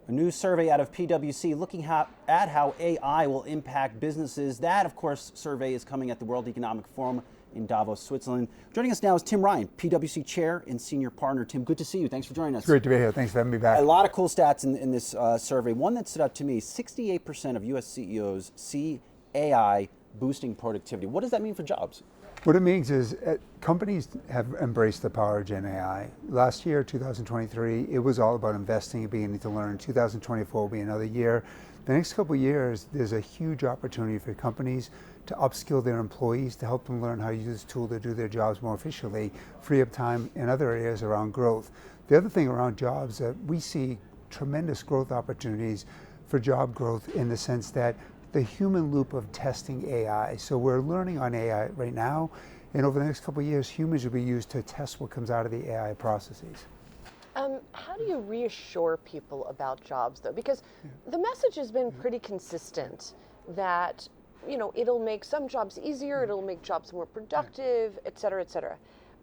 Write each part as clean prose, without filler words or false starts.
A new survey out of PWC looking at how AI will impact businesses. That, of course, survey is coming at the World Economic Forum in Davos, Switzerland. Joining us now is Tim Ryan, PWC Chair and Senior Partner. Tim, good to see you. Thanks for joining us. It's great to be here. Thanks for having me back. A lot of cool stats in this survey. One that stood out to me, 68% of U.S. CEOs see AI boosting productivity. What does that mean for jobs? What it means is companies have embraced the power of Gen AI. Last year, 2023, it was all about investing and beginning to learn. 2024 will be another year. The next couple of years, there's a huge opportunity for companies to upskill their employees, to help them learn how to use this tool to do their jobs more efficiently, free up time in other areas around growth. The other thing around jobs, that we see tremendous growth opportunities for job growth in the sense that the human loop of testing AI. So we're learning on AI right now, and over the next couple of years, humans will be used to test what comes out of the AI processes. How do you reassure people about jobs, though? Because the message has been pretty consistent that, you know, it'll make some jobs easier, it'll make jobs more productive, et cetera, et cetera.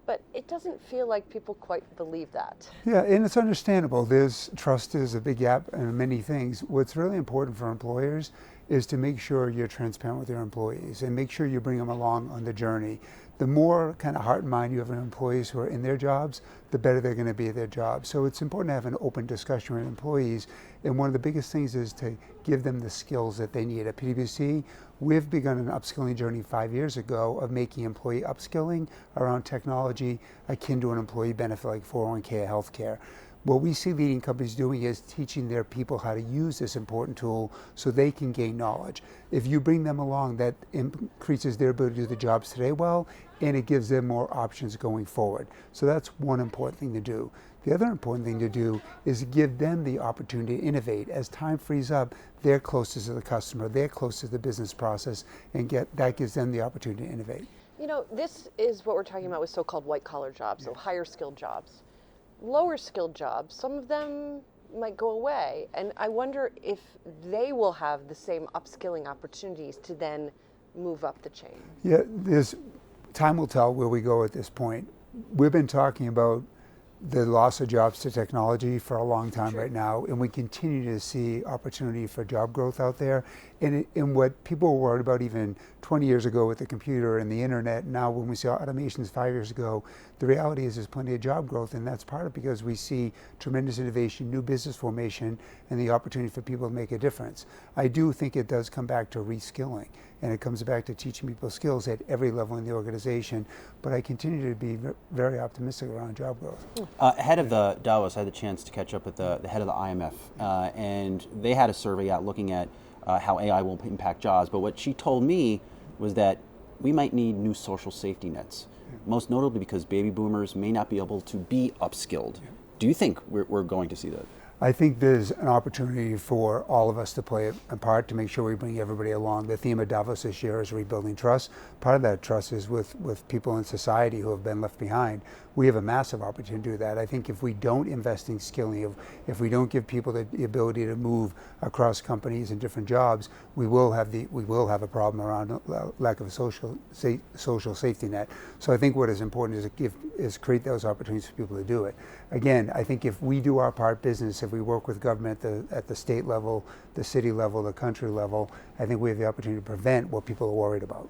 But it doesn't feel like people quite believe that. Yeah, and it's understandable. Trust is a big gap in many things. What's really important for employers is to make sure you're transparent with your employees and make sure you bring them along on the journey. The more kind of heart and mind you have in employees who are in their jobs, the better they're going to be at their jobs. So it's important to have an open discussion with employees. And one of the biggest things is to give them the skills that they need. At PWC, we've begun an upskilling journey 5 years ago of making employee upskilling around technology akin to an employee benefit like 401k or healthcare. What we see leading companies doing is teaching their people how to use this important tool so they can gain knowledge. If you bring them along, that increases their ability to do the jobs today well, and it gives them more options going forward. So that's one important thing to do. The other important thing to do is give them the opportunity to innovate. As time frees up, they're closest to the customer, they're close to the business process, and that gives them the opportunity to innovate. You know, this is what we're talking about with so-called white-collar jobs, so higher skilled jobs. Lower skilled jobs, some of them might go away, and I wonder if they will have the same upskilling opportunities to then move up the chain. Yeah, time will tell where we go at this point. We've been talking about the loss of jobs to technology for a long time right now, and we continue to see opportunity for job growth out there. And what people were worried about even 20 years ago with the computer and the internet, now when we saw automations 5 years ago, the reality is there's plenty of job growth, and that's part of it because we see tremendous innovation, new business formation, and the opportunity for people to make a difference. I do think it does come back to reskilling, and it comes back to teaching people skills at every level in the organization, but I continue to be very optimistic around job growth. Ahead of the Davos, I had the chance to catch up with the head of the IMF, and they had a survey out looking at how AI will impact jobs, but what she told me was that we might need new social safety nets, most notably because baby boomers may not be able to be upskilled. Do you think we're going to see that? I think there's an opportunity for all of us to play a part to make sure we bring everybody along. The theme of Davos this year is rebuilding trust. Part of that trust is with people in society who have been left behind. We have a massive opportunity to do that. I think if we don't invest in skilling, if we don't give people the ability to move across companies and different jobs, we will have a problem around lack of a social safety net. So I think what is important is create those opportunities for people to do it. Again, I think if we do our part business, if we work with government at the state level, the city level, the country level, I think we have the opportunity to prevent what people are worried about.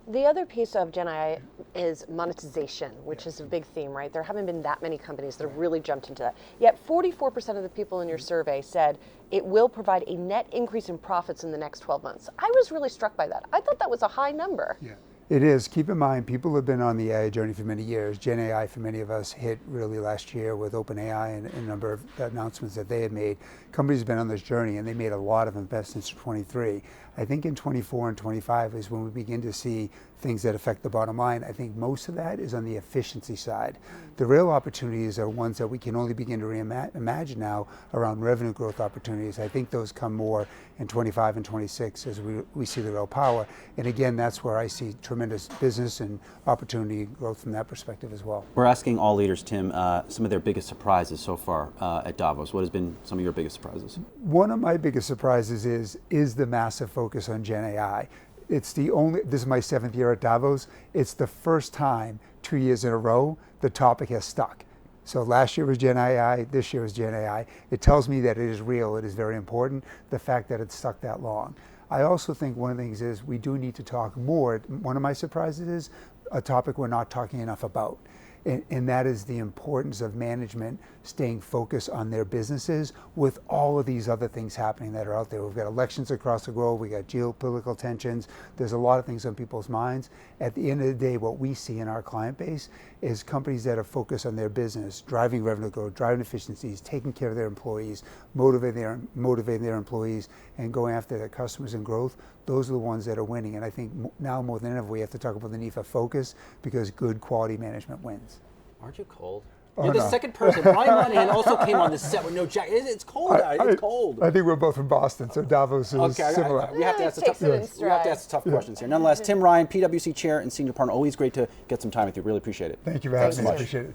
The other piece of Gen AI is monetization, which is a big theme, right? There haven't been that many companies that have really jumped into that. Yet 44% of the people in your survey said it will provide a net increase in profits in the next 12 months. I was really struck by that. I thought that was a high number. Yeah. It is. Keep in mind, people have been on the AI journey for many years. Gen AI, for many of us, hit really last year with OpenAI and a number of announcements that they had made. Companies have been on this journey, and they made a lot of investments in 23. I think in 24 and 25 is when we begin to see things that affect the bottom line. I think most of that is on the efficiency side. The real opportunities are ones that we can only begin to imagine now around revenue growth opportunities. I think those come more in 25 and 26 as we see the real power. And again, that's where I see tremendous business and opportunity growth from that perspective as well. We're asking all leaders, Tim, some of their biggest surprises so far at Davos. What has been some of your biggest surprises? One of my biggest surprises is the massive focus on Gen AI. This is my 7th year at Davos. It's the first time 2 years in a row the topic has stuck. So last year was Gen AI, this year is Gen AI. It tells me that it is real, it is very important, the fact that it's stuck that long. I also think one of the things is we do need to talk more. One of my surprises is a topic we're not talking enough about. And that is the importance of management staying focused on their businesses with all of these other things happening that are out there. We've got elections across the globe, we got geopolitical tensions, there's a lot of things on people's minds. At the end of the day, what we see in our client base is companies that are focused on their business, driving revenue growth, driving efficiencies, taking care of their employees, motivating their employees, and going after their customers and growth. Those are the ones that are winning. And I think now more than ever, we have to talk about the need for focus, because good quality management wins. Aren't you cold? Oh, You're the no. second person. Brian Moynihan also came on this set with no jacket. It's cold out. It's cold. I think we're both from Boston, so Davos is similar. We have to ask the Takes tough, it in we have to stride. ask the tough questions here. Nonetheless, Tim Ryan, PWC Chair and Senior Partner, always great to get some time with you. Really appreciate it. Thank you for having Thanks me. I so much. appreciate it.